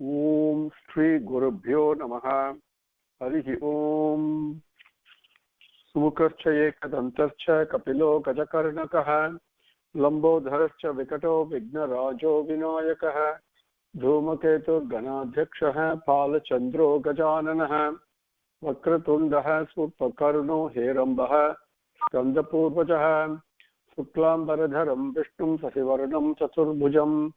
Om Shri Gurubhyo Namaha. Harihi Om. Sumukharcha Ekadantarcha Kapilo Gajakarnakaha. Lambodharascha Vikato Vignarajo Vinayakaha. Dhumaketu Ganadhyakshaha Palachandro Gajananaha. Vakratundaha Spupakarno Herambaha. Skandapurvajaha. Shuklambaradharam Vishnum Sasivaranam Chaturbhujam.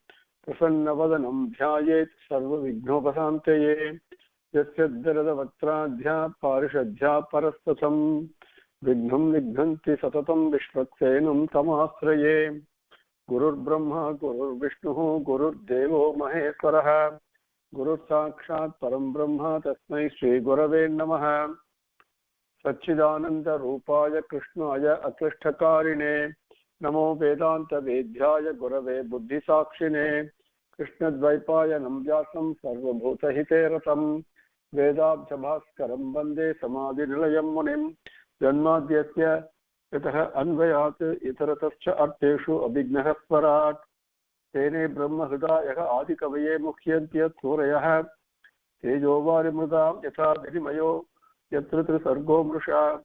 Prasannavadanam Dhyayet Sarvavighnopasanteye. Yasyadharadavattradhya Parishadhya Parastatam. Vignam Vignanti Satatam Vishwaksenam Tamasraye. Gurur Brahma Gurur Vishnu Gurur Devo Maheshwaraha. Guru Sakshat Param Brahma Tasmai Shri Gurave Namaha. Satchidananda Rupaya Krishnaya Aklishtakarine. Namo Vedanta Vedhyaya Gurave Buddhi Sakshine. Krishna Dvaipaya Namvyasam Sarvabhuta Hiteratam. Vedabjabhaskaram Bande Samadhi Nilayam Munim. Janmadhyasya Yataha Anvayat Itaratascha Arteshu Abhignaha Swarat. Tene Brahma Hridayaha Adikavaye Mukhyantyat Surayah. Tejovari Mrudam Yatha Dhirimayo Yatra Sargo Mrusha.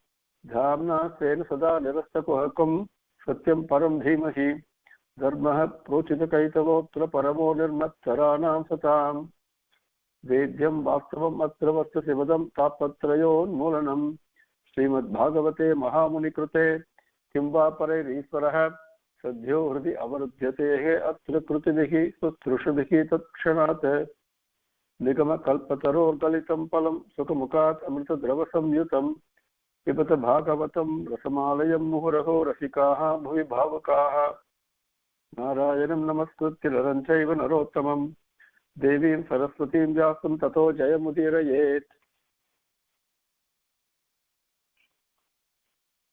Dhamna Sena Sada Nirastakuhakam Satyam Param Dhimahi. Dharmaha Prochita Kaitavotra Paramo Nirmatsaranam Satam. Vedyam Vastavam Atravasta Sivadam Tapatrayon Mulanam. Srimad Bhagavate Mahamuni Krute Kimva Pare Risvaraha Sadhyo Hridi Avarudhyatehe Atra Krutidihi Sutrushabhihi Takshanate Nigama Kalpataror Galitam Palam Sukhamukat Amrita Dravasam Yutam Pipata Bhagavatam Rasamalayam Muhuraho Rasikaha Bhuvi Bhavakaha Narayanam Namaskruti Laranchaiva Narottamam Devim Saraswatim Vyasam Tato Jayamudirayet.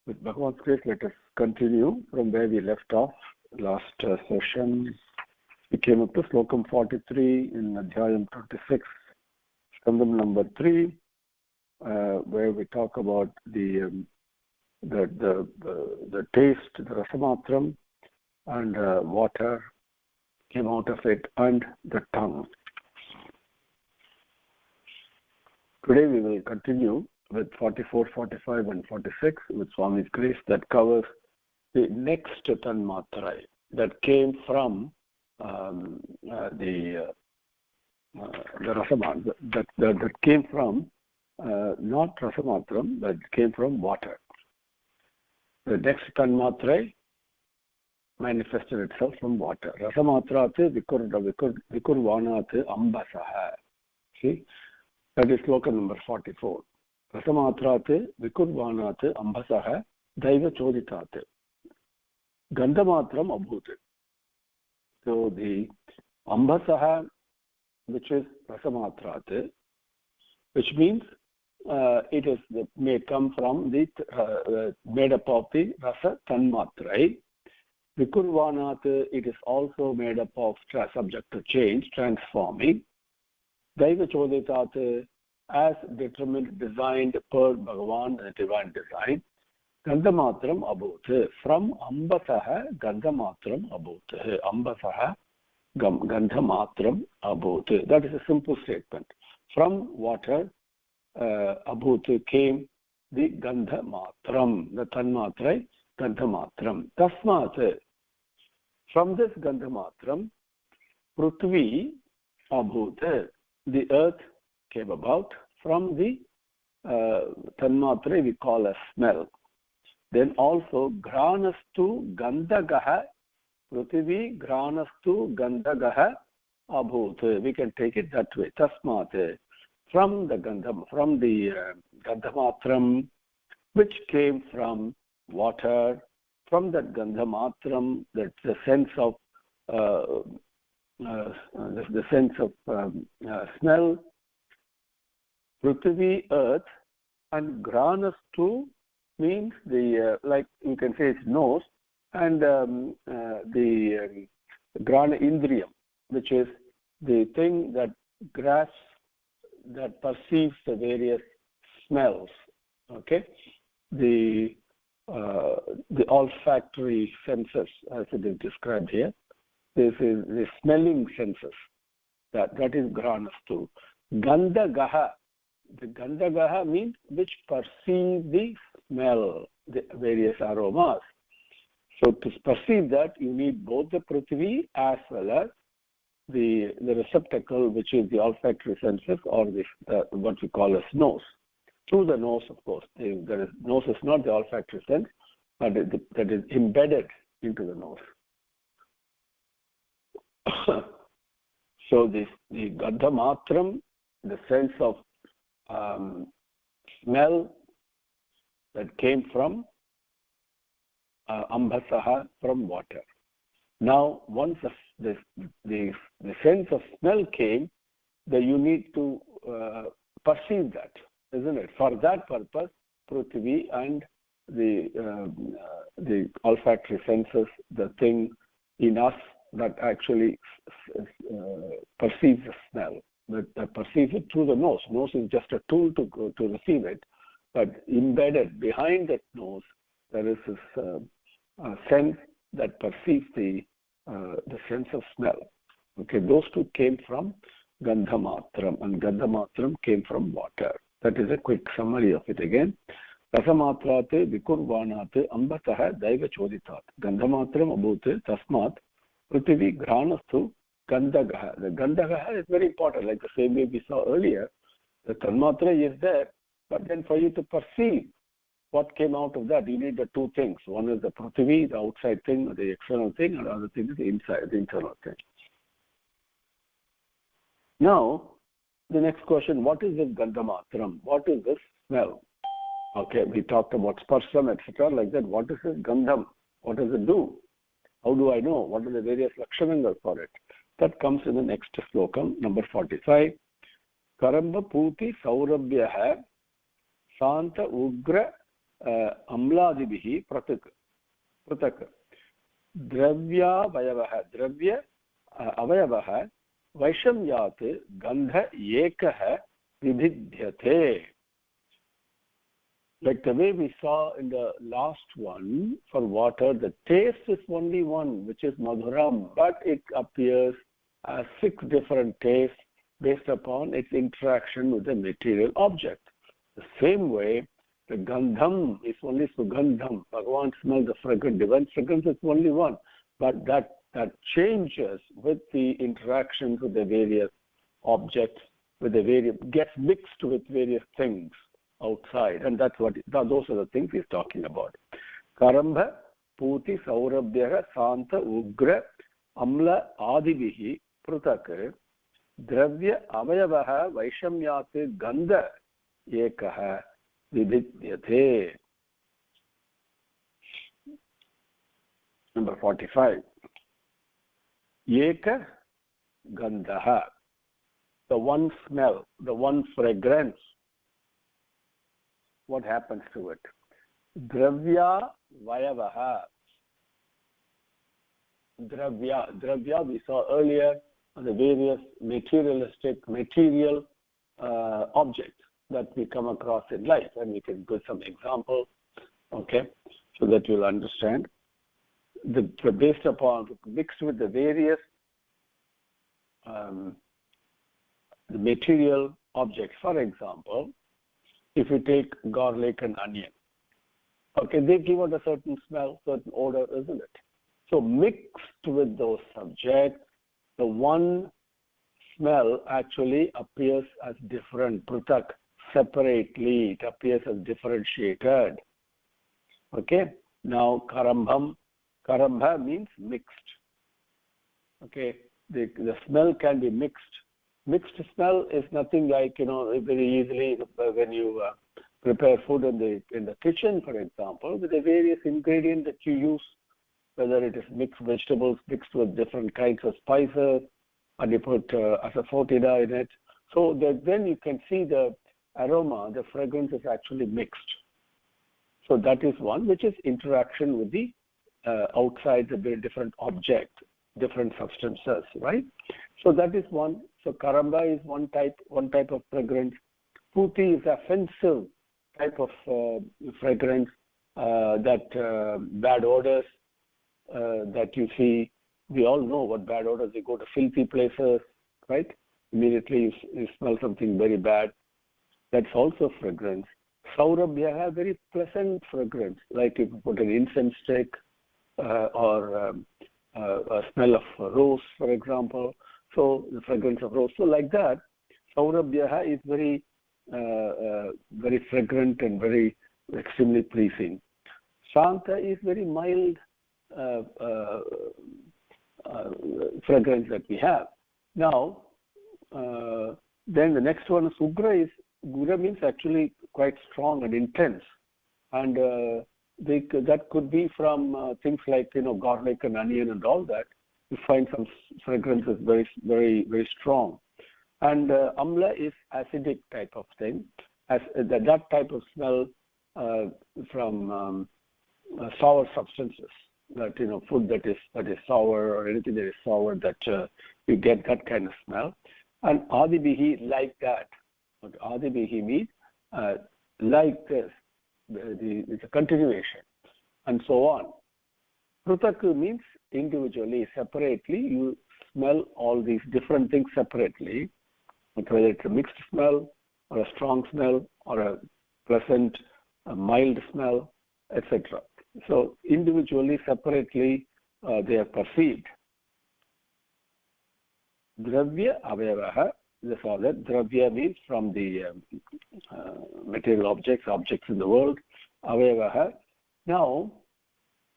With Bhagavan's grace, let us continue from where we left off last session. We came up to Slokam 43 in Adhyayam 26, Skandam number 3, where we talk about the taste, the rasamatram, and water came out of it, and the tongue. Today we will continue with 44, 45 and 46 with Swami's grace that covers the next tanmatrai that came from the rasamatram, that came from not rasamatram, but came from water. The next tanmatrai manifested itself from water. Rasamatrat vikurvanat ambasaha. See, that is sloka number 44. Rasamatrat vikurvanat ambasaha daiva choditat. Gandhamatram abhut. So the ambasaha, which is rasamatrat, which means it is may come from the made up of the rasa tanmatrai. Vikurvanat, it is also made up of subject to change, transforming. Daiva choditat, as determined, designed per Bhagavan, the divine design. Gandhamatram abhut. From ambasaha gandhamatram abhut. Ambasaha gandhamatram abhut. That is a simple statement. From water abhut came the gandhamatram, the tanmatrai gandhamatram. Tasmat, from this gandhamatram, prithvi abhut, the earth came about. From the tanmatra we call a smell. Then also granastu gandhagaha, prithvi granastu gandhagaha abhut. We can take it that way. Tasmat, from the gandhamatram, which came from water. From that gandhamatram, that's the sense of smell. Prithvi, earth, and granastu means the like you can say its nose, and the grana indriyam, which is the thing that grasps, that perceives the various smells. Okay, the olfactory senses, as it is described here. This is the smelling senses. That is granastu. Gandhagaha. The gandhagaha means which perceive the smell, the various aromas. So to perceive that, you need both the prithvi as well as the receptacle, which is the olfactory senses, or what we call as nose. Through the nose, of course. Nose is not the olfactory sense, but that is embedded into the nose. So the gandha matram, the sense of smell that came from ambhasaha, from water. Now, once the sense of smell came, then you need to perceive that, isn't it? For that purpose, prithvi and the olfactory senses, the thing in us that actually perceives the smell, that perceives it through the nose. Nose is just a tool to receive it, but embedded behind that nose, there is this sense that perceives the sense of smell. Okay, those two came from gandhamatram, and gandhamatram came from water. That is a quick summary of it again. Rasamatrate vikurvanate ambatah daiva choditat. Gandhamatram abhute tasmat prithvi granastu gandhagaha. The gandhagaha is very important, like the same way we saw earlier. The tanmatra is there, but then for you to perceive what came out of that, you need the two things. One is the prithvi, the outside thing, the external thing, and the other thing is the inside, the internal thing. Now, the next question, what is this gandhamatram? What is this smell? Okay, we talked about sparsam, etc. like that. What is this gandham? What does it do? How do I know? What are the various lakshanangas for it? That comes in the next slokam, number 45. Karamba puti saurabhyaha santa ugra amladibhi pratak dravya avayavaha vaishamyat gandha yekah vibhidyate. Like the way we saw in the last one for water, the taste is only one, which is madhuram, but it appears as 6 different tastes based upon its interaction with the material object. The same way, the gandham is only sugandham. Bhagavan smells the fragrance. Divine fragrance is only one, but that changes with the interactions with the various objects, gets mixed with various things outside, and those are the things he's talking about. Karambha, Puti, Saurabhyaha, Santa, Ugra, Amla, Adibihi, Prutak, Dravya, Avayavaha, Vaishamyate, Gandha, Ekaha, Vibhidyate. Number 45. Eka Gandhaha, the one smell, the one fragrance. What happens to it? Dravya Vayavaha. Dravya we saw earlier, the various material objects that we come across in life, and we can give some examples, okay, so that you'll understand. Based upon, mixed with the various the material objects. For example, if you take garlic and onion, okay, they give out a certain smell, certain odor, isn't it? So mixed with those subjects, the one smell actually appears as different, prutak, separately. It appears as differentiated. Okay. Now karambha means mixed. Okay. The smell can be mixed. Mixed smell is nothing like, very easily when you prepare food in the kitchen, for example, with the various ingredients that you use, whether it is mixed vegetables mixed with different kinds of spices, and you put asafoetida in it. So then you can see the aroma, the fragrance is actually mixed. So that is one, which is interaction with the outside, the very different object, different substances, right? So that is one. So karamba is one type of fragrance. Puti is offensive type of fragrance, that bad odors that you see. We all know what bad odors. You go to filthy places, right? immediately you smell something very bad. That's also fragrance. Saurabhya, very pleasant fragrance, like if you put an incense stick or a smell of rose, for example. So the fragrance of rose. So like that, Saurabhya is very very fragrant and very extremely pleasing. Shanta is very mild fragrance that we have. Now, then the next one is Ugra. Ugra means actually quite strong and intense, and that could be from things like garlic and onion and all that. You find some fragrances very very very strong, and Amla is acidic type of thing, as that type of smell from sour substances. That food that is sour or anything that is sour, that you get that kind of smell. And Adibihi, like that. What Adibihi means like this. It's a continuation, and so on. Prutak means individually, separately. You smell all these different things separately, whether it's a mixed smell or a strong smell or a pleasant, a mild smell, etc. So individually, separately, they are perceived. Dravya avayavaha. This all that. Dravya means from the material objects in the world. Avayavaha. Now,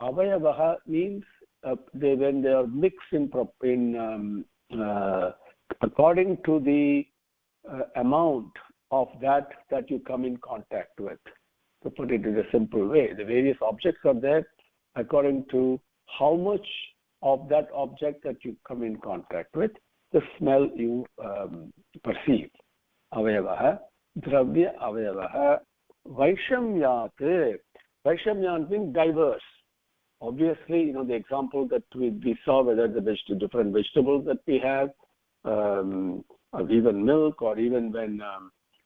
avayavaha means when they are mixed in according to the amount of that you come in contact with. To put it in a simple way, the various objects are there according to how much of that object that you come in contact with, the smell you perceive. Avayavaha, dravya avayavaha, vaishamyat. Vaishamyat means diverse. Obviously, the example that we saw, whether the different vegetables that we have, or even milk, or even when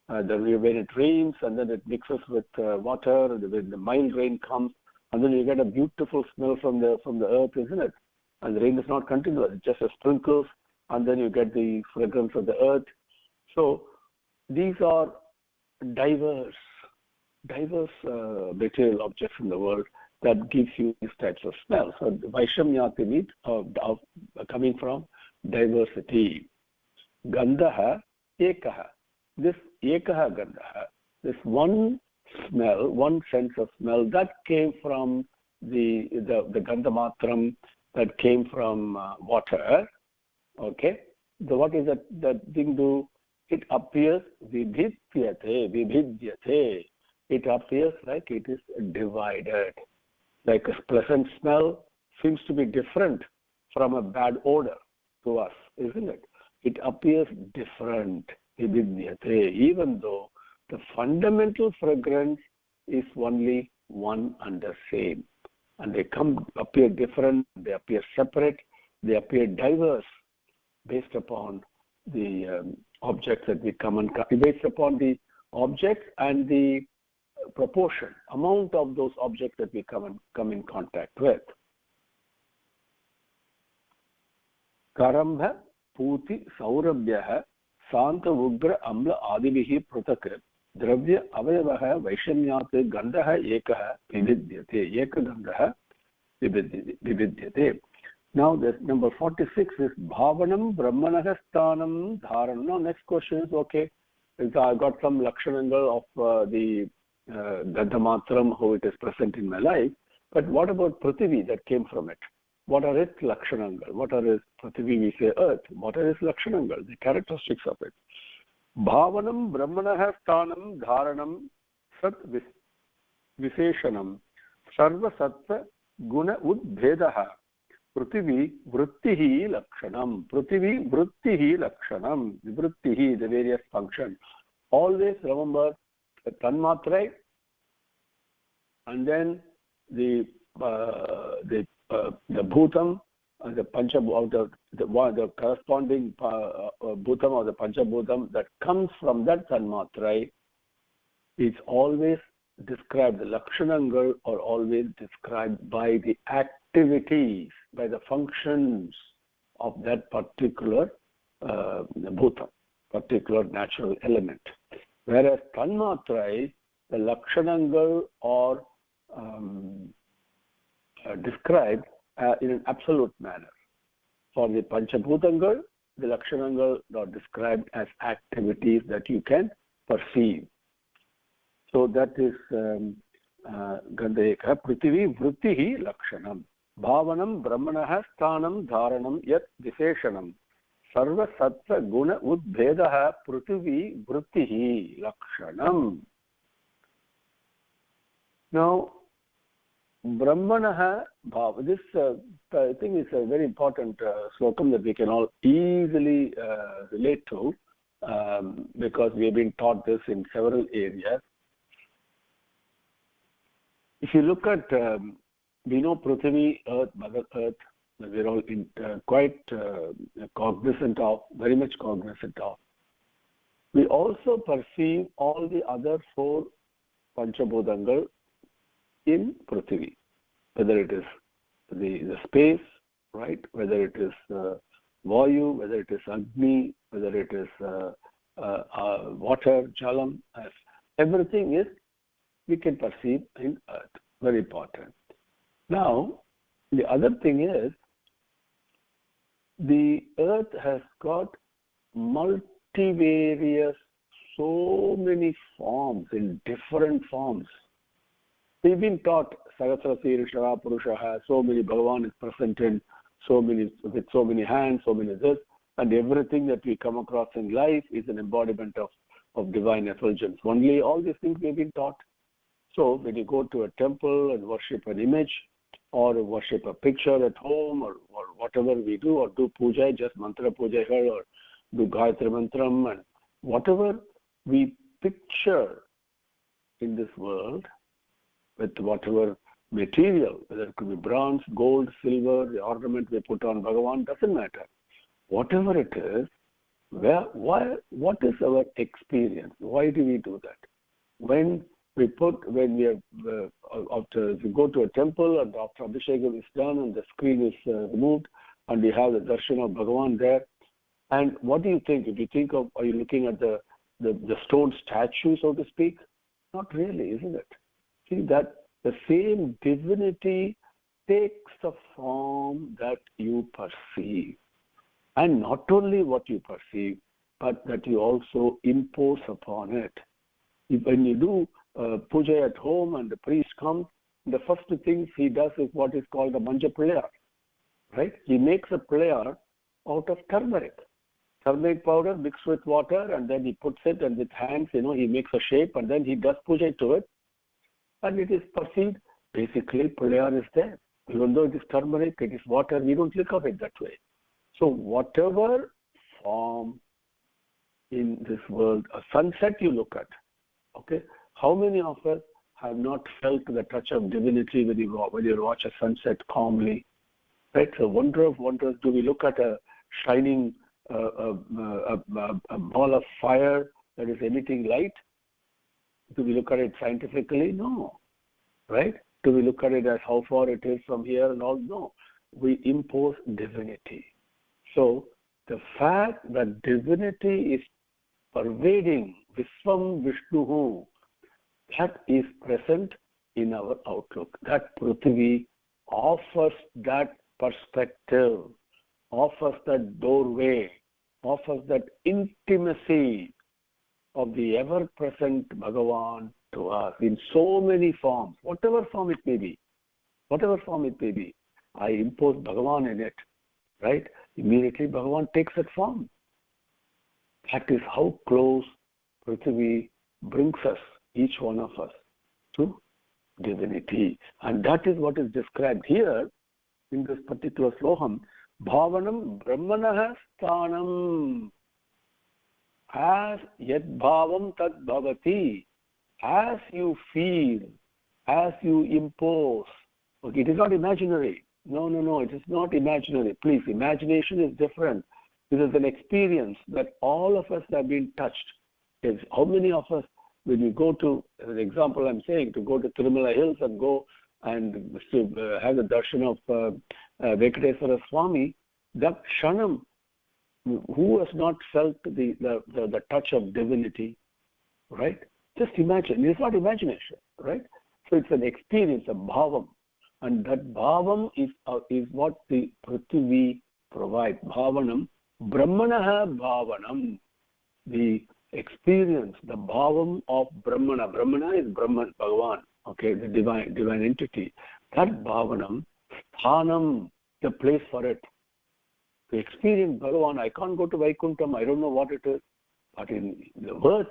it rains and then it mixes with water, when the mild rain comes, and then you get a beautiful smell from the earth, isn't it? And the rain is not continuous; it's just a sprinkles, and then you get the fragrance of the earth. So these are diverse material objects in the world that gives you these types of smells. So Vaishamyati means coming from diversity. Gandhaha ekaha. This ekaha gandhaha, this one smell, one sense of smell that came from the gandhamatram, that came from water. Okay, what is that thing do? It appears vibhidyate. It appears like it is divided. Like a pleasant smell seems to be different from a bad odor to us, isn't it? It appears different, even though the fundamental fragrance is only one and the same. And they appear different, they appear separate, they appear diverse based upon the objects that we based upon the objects and the proportion, amount of those objects that we come in contact with. Karambha, Puti, Saurabhyaha, Santa, Ugra, Amla, Adibihi, Prutak, Dravya, Avayavaha, Vaishamyate, Gandhaha, Ekaha, Vividyate, Eka Gandhaha, Vividyate. Now, the number 46 is Bhavanam, Brahmanaha, Sthanam, Dharanam. Now, next question is, okay, I got some Lakshanangal of the Gandhamatram, how it is present in my life, but what about Prithvi that came from it? What are its Lakshanangal? What are its Prithvi, we say earth? What are its Lakshanangal, the characteristics of it? Bhavanam, Brahmanaha, Sthanam, Dharanam, Sat Visheshanam, Sarva Sattva, Guna Udbhedaha, Prithvi, Vrittihi, Lakshanam, Prithvi, Vrittihi, Lakshanam, Vrittihi, the various functions. Always remember the Tanmatrai, and then the Bhutam, the Panchabhutam, the corresponding Bhutam or the Panchabhutam that comes from that Tanmatrai is always described, the Lakshanangal are always described by the by the functions of that particular Bhutam. particular natural element. Whereas Tanmatrai, the Lakshanangal are described in an absolute manner. For the Panchabhutangal, the Lakshanangal are described as activities that you can perceive. So that is Gandheka Prithvi Vrittihi Lakshanam. Bhavanam Brahmanaha Sthanam Dharanam Yat Visheshanam. Sarva Sattva Guna Udbhedaha Prithvi Vrittihi Lakshanam. Now, Brahmanaha Bhava, this I think is a very important slokam that we can all easily relate to because we have been taught this in several areas. If you look at, we know Prithvi, Earth, Mother Earth, we're all quite cognizant of, very much cognizant of. We also perceive all the other 4 Panchabhutangal in Prithvi, whether it is the space, right? Whether it is Vayu, whether it is Agni, whether it is water, Jalam, everything is we can perceive in Earth. Very important. Now, the other thing is the Earth has got multivarious, so many forms in different forms. We've been taught Sahasra Sirisha, Purusha, so many Bhagavan is present in so many, with so many hands, so many this, and everything that we come across in life is an embodiment of divine effulgence. Only all these things we've been taught. So when you go to a temple and worship an image, or worship a picture at home, or whatever we do, or do puja, just mantra puja here, or do Gayatri Mantram, and whatever we picture in this world, with whatever material, whether it could be bronze, gold, silver, the ornament we put on Bhagavan, doesn't matter. Whatever it is, what is our experience? Why do we do that? When we go to a temple and after Abhishekam is done and the screen is removed and we have the darshan of Bhagavan there, and what do you think? If you think of, are you looking at the stone statue, so to speak? Not really, isn't it? See that the same divinity takes the form that you perceive. And not only what you perceive, but that you also impose upon it. When you do puja at home and the priest comes, the first thing he does is what is called a manja prayer, right? He makes a prayer out of turmeric. Turmeric powder mixed with water, and then he puts it, and with hands, he makes a shape, and then he does puja to it. And it is perceived, basically, prayer is there. Even though it is turmeric, it is water, we don't look at it that way. So whatever form in this world, a sunset you look at, okay? How many of us have not felt the touch of divinity when you watch a sunset calmly, right? So wonder of wonders, do we look at a shining a ball of fire that is emitting light? Do we look at it scientifically? No. Right? Do we look at it as how far it is from here and all? No. We impose divinity. So the fact that divinity is pervading Visvam Vishnuhu, that is present in our outlook. That Prithvi offers that perspective, offers that doorway, offers that intimacy of the ever-present Bhagavan to us in so many forms, whatever form it may be. I impose Bhagavan in it, right? Immediately Bhagavan takes that form. That is how close Prithvi brings us, each one of us, to divinity. And that is what is described here in this particular slokam. Bhavanam Brahmanaha Sthanam. As yad bhavam tad bhavati, as you feel, as you impose. Okay, it is not imaginary. No, it is not imaginary. Please, imagination is different. This is an experience that all of us have been touched. Yes, how many of us, when you go to, as an example I'm saying, to go to Tirumala Hills and go and to have the darshan of Venkateswara Swami, that kshanam, who has not felt the touch of divinity, right? Just imagine. It's not imagination, right? So it's an experience, a bhavam. And that bhavam is what the Prithvi provides. Bhavanam, Brahmanaha bhavanam. The experience, the bhavam of Brahmana. Brahmana is Brahman, Bhagavan, okay, the divine entity. That bhavanam, sthanam, the place for it. To experience Bhagavan, I can't go to Vaikuntham, I don't know what it is. But in the earth,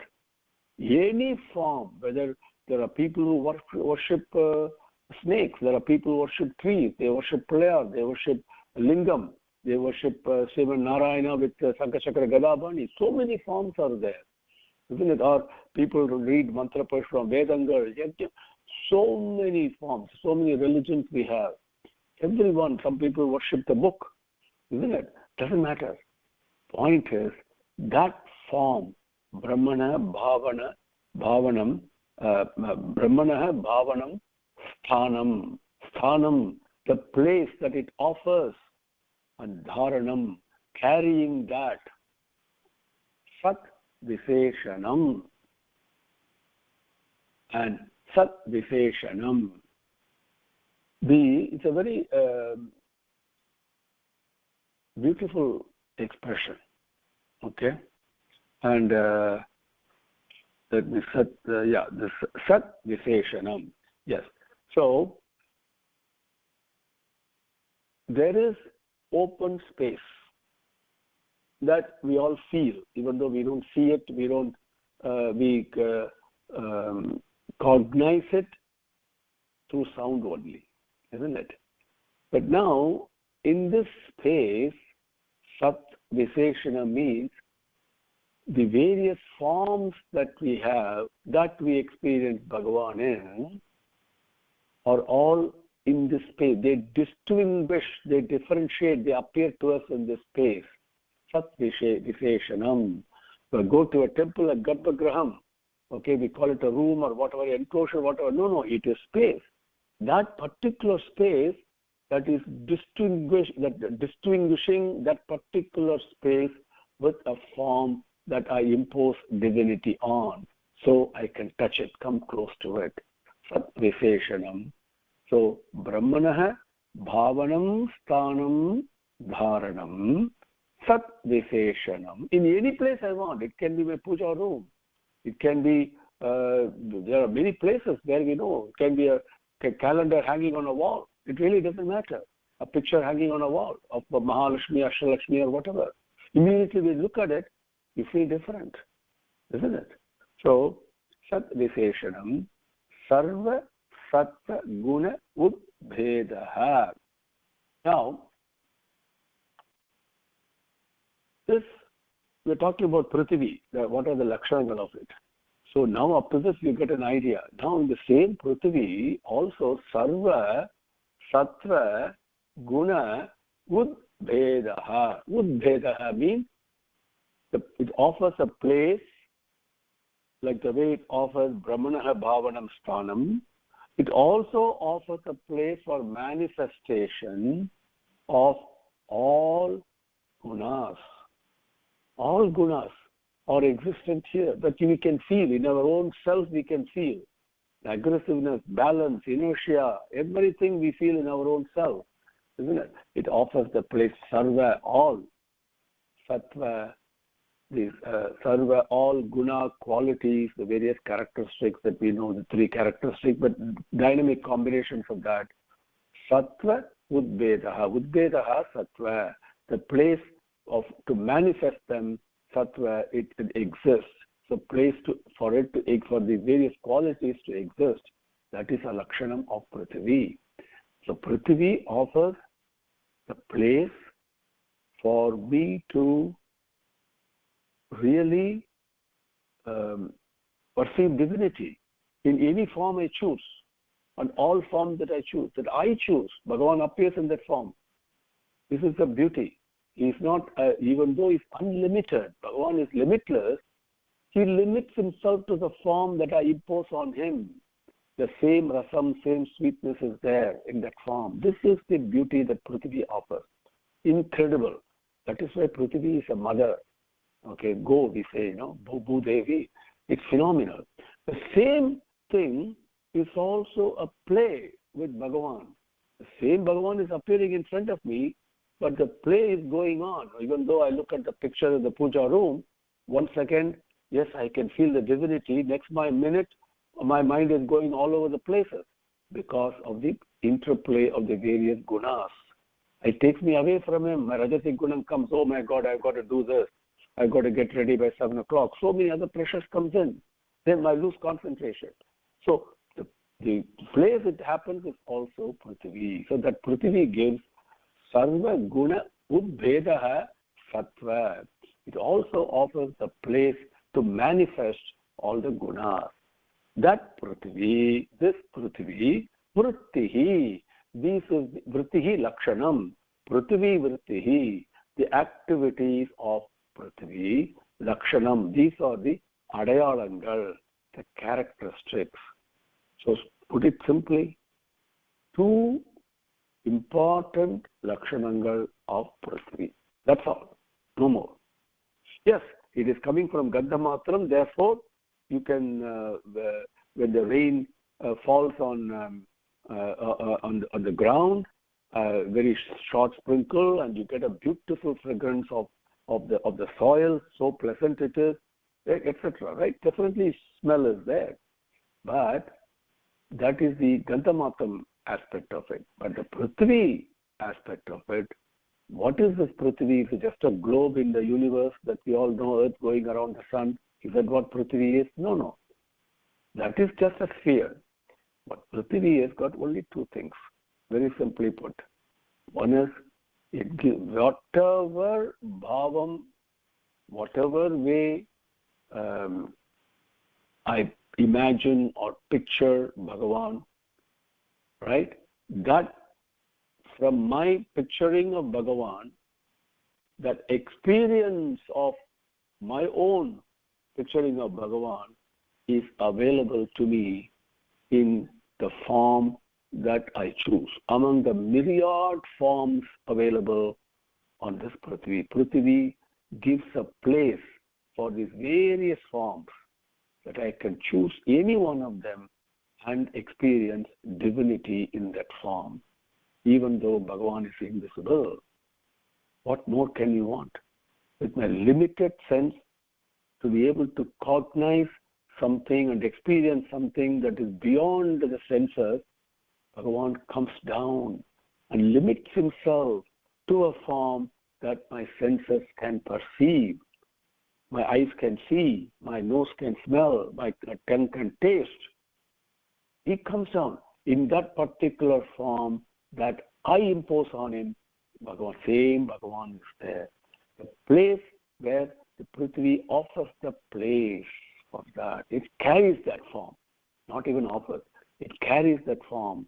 any form, whether there are people who worship snakes, there are people who worship trees, they worship Playar, they worship Lingam, they worship Sriman Narayana with Sankachakra Gadabani. So many forms are there, isn't it? Or people who read mantra from Vedanga. So many forms, so many religions we have. Everyone, some people worship the book, isn't it? Doesn't matter. Point is, that form, Brahmana Bhavanam, Brahmana Bhavanam, Sthanam, the place that it offers, and Dharanam, carrying that, Sat Visheshanam, and Sat Visheshanam. It's a very beautiful expression, okay? And the Sat Visheshanam, yes. So there is open space that we all feel, even though we don't see it, we cognize it through sound only, isn't it? But now, in this space, Sat Visheshana means the various forms that we have, that we experience Bhagavan in, are all in this space. They distinguish, they differentiate, they appear to us in this space. Sat Visheshanam. We go to a temple, a Garbhagraham, okay, we call it a room or whatever, enclosure, whatever. No, it is space. That particular space that is distinguishing that particular space with a form that I impose divinity on, so I can touch it, come close to it. Sat Visheshanam. So Brahmanaha Bhavanam Sthanam Dharanam Sat Visheshanam. In any place I want. It can be my puja room. It can be, there are many places where we know. It can be a calendar hanging on a wall. It really doesn't matter. A picture hanging on a wall of Mahalakshmi, Ashtalakshmi or whatever. Immediately we look at it, you feel different, isn't it? So, Sat Visheshanam, Sarva Sattva Guna Udbhedaha. Now, this, we're talking about Prithvi, what are the lakshangal of it. So now up to this you get an idea. Now in the same Prithvi, also Sarva Sattva Guna Udbhedaha. Udbhedaha means it offers a place, like the way it offers Brahmanaha Bhavanam Sthanam. It also offers a place for manifestation of all gunas. All gunas are existent here, that we can feel in our own self. We can feel aggressiveness, balance, inertia, everything we feel in our own self, isn't it? It offers the place sarva, all sattva, these sarva, all guna qualities, the various characteristics that we know, the three characteristics, but dynamic combinations of that. Sattva udbedaha sattva, the place to manifest them. Sattva, it exists. So place for the various qualities to exist. That is a lakshanam of Prithvi. So Prithvi offers the place for me to really perceive divinity in any form I choose, and all forms that I choose. Bhagavan appears in that form. This is the beauty. He is not, even though he is unlimited, Bhagavan is limitless, he limits himself to the form that I impose on him. The same rasam, same sweetness is there in that form. This is the beauty that Prithvi offers. Incredible. That is why Prithvi is a mother. Okay, go, we say, Bhu Devi. It's phenomenal. The same thing is also a play with Bhagavan. The same Bhagavan is appearing in front of me, but the play is going on. Even though I look at the picture of the puja room, 1 second, yes, I can feel the divinity. Next minute, my mind is going all over the places because of the interplay of the various gunas. It takes me away from him. My Rajatic Gunam comes, oh my God, I've got to do this. I've got to get ready by 7 o'clock. So many other pressures comes in. Then I lose concentration. So the place it happens is also Prithvi. So that Prithvi gives Sarva Guna Udbhedaha Sattva. It also offers the place to manifest all the gunas. That Prithvi, this Prithvi, Vrittihi, this is Vrittihi Lakshanam, Prithvi Vrittihi, the activities of Prithvi, Lakshanam, these are the Adayalangal, the characteristics. So put it simply, 2 important Lakshanangal of Prithvi. That's all, no more. Yes, it is coming from Gandhamatram, therefore you can, when the rain falls on the ground, very short sprinkle, and you get a beautiful fragrance of the soil, so pleasant it is, etc. Right? Definitely smell is there, but that is the Gandhamatam aspect of it. But the Prithvi aspect of it, what is this Prithvi? Is it just a globe in the universe that we all know, Earth going around the sun? Is that what Prithvi is? No. That is just a sphere. But Prithvi has got only 2 things, very simply put. One is, it gives whatever bhavam, whatever way I imagine or picture Bhagavan, right? That from my picturing of Bhagavan, that experience of my own picturing of Bhagavan is available to me in the form that I choose. Among the myriad forms available on this Prithvi, Prithvi gives a place for these various forms that I can choose any one of them and experience divinity in that form, even though Bhagavan is invisible. What more can you want? With my limited sense, to be able to cognize something and experience something that is beyond the senses, Bhagavan comes down and limits himself to a form that my senses can perceive, my eyes can see, my nose can smell, my tongue can taste. He comes down in that particular form that I impose on him. Same Bhagavan is there. The place where the Prithvi offers the place for that. It carries that form, not even offers. It carries that form.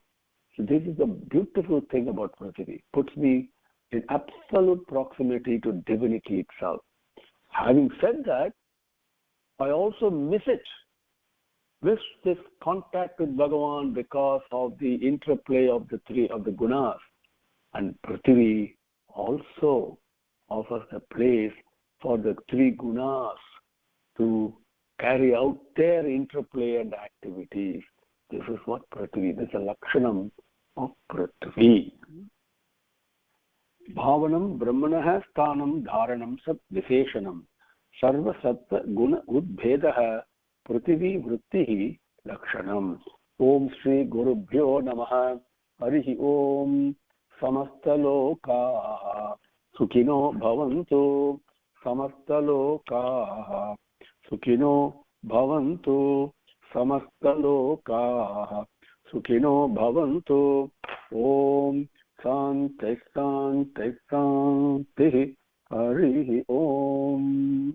So this is the beautiful thing about Prithvi. Puts me in absolute proximity to divinity itself. Having said that, I also miss this contact with Bhagavan because of the interplay of the gunas. And Prithvi also offers a place for the 3 gunas to carry out their interplay and activities. This is what Prithvi, this is a lakshanam of Prithvi. Bhavanam brahmanah sthanam dharanam sat visheshanam sarva sattva guna udbhedah Prithvi vrittihi lakshanam. Om Shri Gurubhyo Namaha. Harihi Om. Samastaloka Sukino Bhavantu. Samastaloka Sukino Bhavantu. Samastaloka Sukino Bhavantu. Om Shanti Shanti Shanti. Harihi Om.